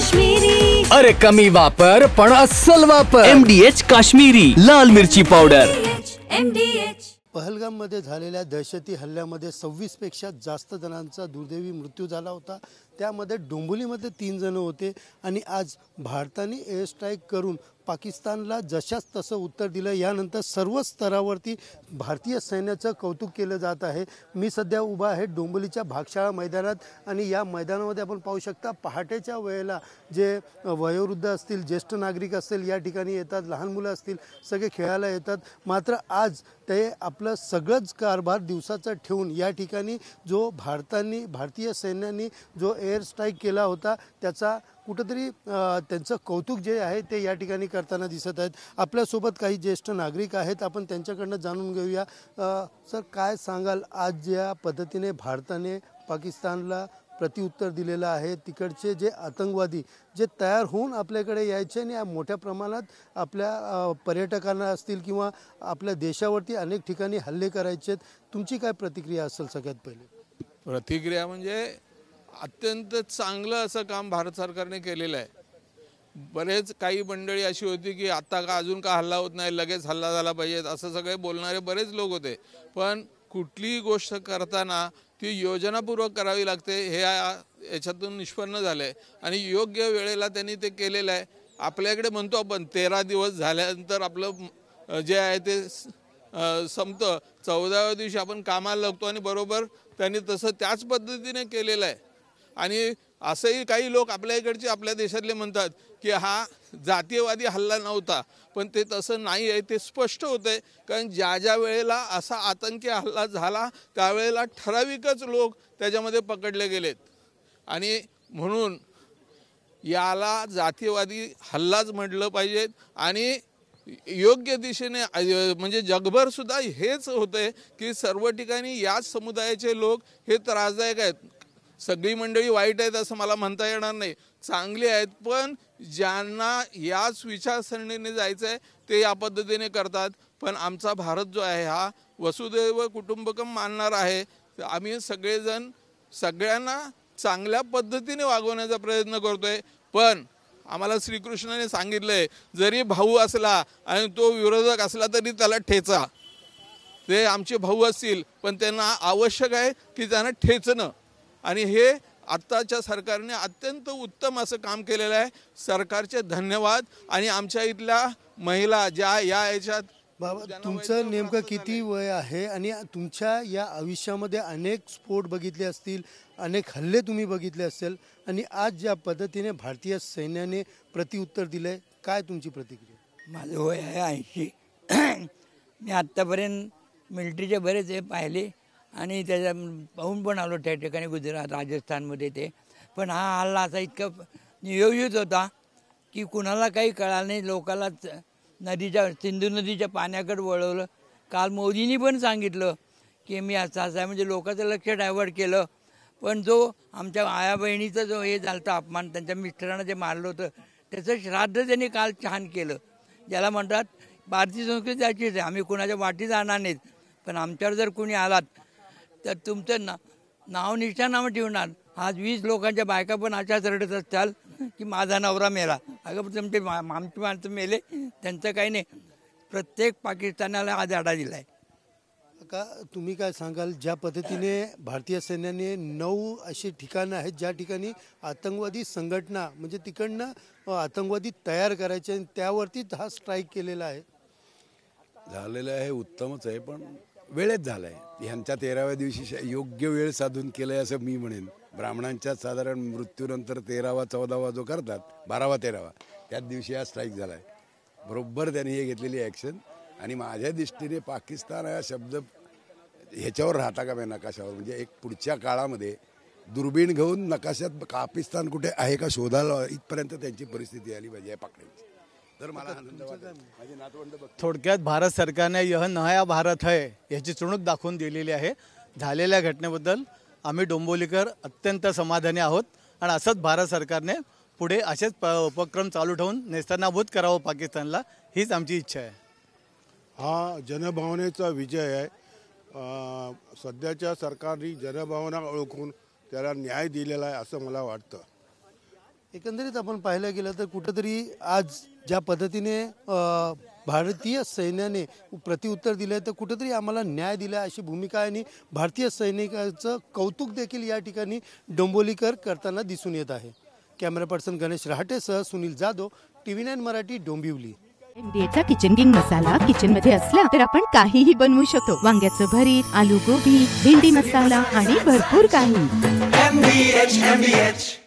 काश्मीरी. अरे कमी वापर पण अस्सल वापर. MDH काश्मीरी लाल मिरची पावडर. MDH. पहलगाममध्ये झालेल्या दहशती हल्ल्यामध्ये 26 पेक्षा जास्त जणांचा दुर्दैवी मृत्यू झाला होता. त्यामध्ये डोंबिवलीमध्ये 3 जण होते आणि आज भारताने एअर स्ट्राईक करून पाकिस्तानला जशाच तसं उत्तर दिलं. यानंतर सर्व स्तरावरती भारतीय सैन्याचं कौतुक केलं जात आहे. मी सध्या उभा आहे डोंबिवलीच्या भागशाळा मैदानात आणि या मैदानामध्ये आपण पाहू शकता पहाटेच्या वेळेला जे वयोवृद्ध असतील, ज्येष्ठ नागरिक असतील या ठिकाणी येतात, लहान मुलं असतील सगळे खेळायला येतात. मात्र आज ते आपलं सगळंच कारभार दिवसाचा ठेवून या ठिकाणी जो भारतीय सैन्याने जो एअर स्ट्राईक केला होता त्याचा कुठंतरी त्यांचं कौतुक जे आहे ते या ठिकाणी करताना दिसत आहेत. आपल्यासोबत काही ज्येष्ठ नागरिक आहेत, आपण त्यांच्याकडनं जाणून घेऊया. सर, काय सांगाल आज ज्या पद्धतीने भारताने पाकिस्तानला प्रत्युत्तर दिलेलं आहे, तिकडचे जे आतंकवादी जे तयार होऊन आपल्याकडे यायचे आणि मोठ्या प्रमाणात आपल्या पर्यटकांना असतील किंवा आपल्या देशावरती अनेक ठिकाणी हल्ले करायचे, तुमची काय प्रतिक्रिया असेल? सगळ्यात पहिले प्रतिक्रिया म्हणजे अत्यंत चांगलं असं काम भारत सरकारने केलेलं आहे. बरेच काही मंडळी अशी होती की आता का अजून का हल्ला होत नाही, लगेच हल्ला झाला पाहिजे असं सगळे बोलणारे बरेच लोक होते. पण कुठलीही गोष्ट करताना ती योजनापूर्वक करावी लागते हे याच्यातून निष्पन्न झालं आहे आणि योग्य वेळेला त्यांनी ते केलेलं आहे. आपल्याकडे म्हणतो आपण 13 दिवस झाल्यानंतर आपलं जे आहे ते संपतं, 14व्या दिवशी आपण कामाला लागतो आणि बरोबर त्यांनी तसं त्याच पद्धतीने केलेलं आहे. आणि असंही काही लोक आपल्या इकडचे आपल्या देशातले म्हणतात की हा जातीयवादी हल्ला नव्हता, पण ते तसं नाही आहे. ते स्पष्ट होतं आहे कारण ज्या ज्या वेळेला असा आतंकी हल्ला झाला त्यावेळेला ठराविकच लोक त्याच्यामध्ये पकडले गेलेत आणि म्हणून याला जातीयवादी हल्लाच म्हटलं पाहिजे. आणि योग्य दिशेने म्हणजे जगभर सुद्धा हेच होतंय की सर्व ठिकाणी याच समुदायाचे लोक हे त्रासदायक आहेत. सगळी मंडळी वाईट आहेत असं मला म्हणता येणार नाही, चांगली आहेत, पण ज्यांना याच विचारसरणीने जायचं आहे ते या पद्धतीने करतात. पण आमचा भारत जो आहे हा वसुदैव कुटुंबकम मानणार आहे. आम्ही सगळेजण सगळ्यांना चांगल्या पद्धतीने वागवण्याचा प्रयत्न करतोय. पण आम्हाला श्रीकृष्णाने सांगितलंय जरी भाऊ असला आणि तो विरोधक असला तरी त्याला ठेचा. ते आमचे भाऊ असतील पण त्यांना आवश्यक आहे की त्यांना ठेचणं. आणि हे आत्ताच्या सरकारने अत्यंत उत्तम असं काम केलेलं आहे. सरकारचे धन्यवाद. आणि आमच्या इथल्या महिला ज्या या याच्यात बाबा, तुमचं नेमकं किती वय आहे आणि तुमच्या या आयुष्यामध्ये अनेक स्फोट बघितले असतील, अनेक हल्ले तुम्ही बघितले असेल आणि आज ज्या पद्धतीने भारतीय सैन्याने प्रत्युत्तर दिलंय, काय तुमची प्रतिक्रिया? माझं वय आहे 80. मी आत्तापर्यंत मिलिटरीचे बरेच हे पाहिले आणि त्याच्या पाहून पण आलो त्या ठिकाणी गुजरात राजस्थानमध्ये ते. पण हा हल्ला असा इतका नियोजित होता की कुणाला काही कळालं नाही. लोकाला सिंधू नदीच्या पाण्याकडे वळवलं. काल मोदींनी पण सांगितलं की मी असं आहे म्हणजे लोकांचं लक्ष डायव्हर्ट केलं. पण जो आमच्या आया बहिणीचा जो हे झालं होतं अपमान, त्यांच्या मिस्टरांना जे मारलं होतं त्याचं श्राद्ध त्यांनी काल छान केलं. ज्याला म्हणतात भारतीय संस्कृती अशीच आहे, आम्ही कुणाच्या वाटी जाणार नाहीत, पण आमच्यावर जर कुणी आलात तर तुमचं नाव निशाणावर ठेवणार. आज 20 लोकांच्या बायका पण अशाच रडत असताल की माझा नवरा मेला. अगं तुमचे आमची माणसं मेले, त्यांचं काही नाही. प्रत्येक पाकिस्तानाला आज आढा दिला आहे. का तुम्ही काय सांगाल, ज्या पद्धतीने भारतीय सैन्याने 9 अशी ठिकाणं आहेत ज्या ठिकाणी आतंकवादी संघटना म्हणजे तिकडनं आतंकवादी तयार करायचे आणि त्यावरतीच हा स्ट्राईक केलेला आहे? झालेलं आहे, उत्तमच आहे, पण वेळेत झालं आहे. ह्यांच्या 13व्या दिवशी योग्य वेळ साधून केलं आहे असं मी म्हणेन. ब्राह्मणांच्या साधारण मृत्यूनंतर 13वा 14वा जो करतात, 12वा 13वा त्याच दिवशी हा स्ट्राईक झाला आहे. बरोबर त्यांनी हे घेतलेली ॲक्शन. आणि माझ्या दृष्टीने पाकिस्तान हा शब्द ह्याच्यावर राहता का नकाशावर, म्हणजे एक पुढच्या काळामध्ये दुर्बीण घेऊन नकाशात पाकिस्तान कुठे आहे का शोधायला इथपर्यंत त्यांची परिस्थिती आली पाहिजे पकडायची. तर मला आनंद वाटतो. माझे नातवंड थोडक्यात भारत सरकारने यह नया भारत है याची चुणूक दाखवून दिलेली आहे. झालेल्या घटनेबद्दल आम्ही डोंबिवलीकर अत्यंत समाधानी आहोत आणि असंच भारत सरकारने पुढे असेच उपक्रम चालू ठेवून नेस्तनाबूत करावं पाकिस्तानला, हीच आमची इच्छा आहे. हा जनभावनेचा विजय आहे. सध्याच्या सरकारने जनभावना ओळखून त्याला न्याय दिलेला आहे असं मला वाटतं. एकंदरीत आपण पाहायला गेलं तर कुठंतरी आज ज्या पद्धतीने भारतीय सैन्याने प्रत्युत्तर दिलं आहे तर कुठंतरी आम्हाला न्याय दिला अशी भूमिका आहे आणि भारतीय सैनिकाचं कौतुक देखील या ठिकाणी डोंबिवलीकर करताना दिसून येत आहे. कॅमेरा पर्सन गणेश रहाटेसह सुनील जाधव, TV9 मराठी, डोंबिवली. MDHचा किचन किंग मसाला किचन मध्ये असला तर आपण काहीही बनवू शकतो. वांग्याचं भरीत, आलू गोबी, भेंडी मसाला आणि भरपूर काही. MDH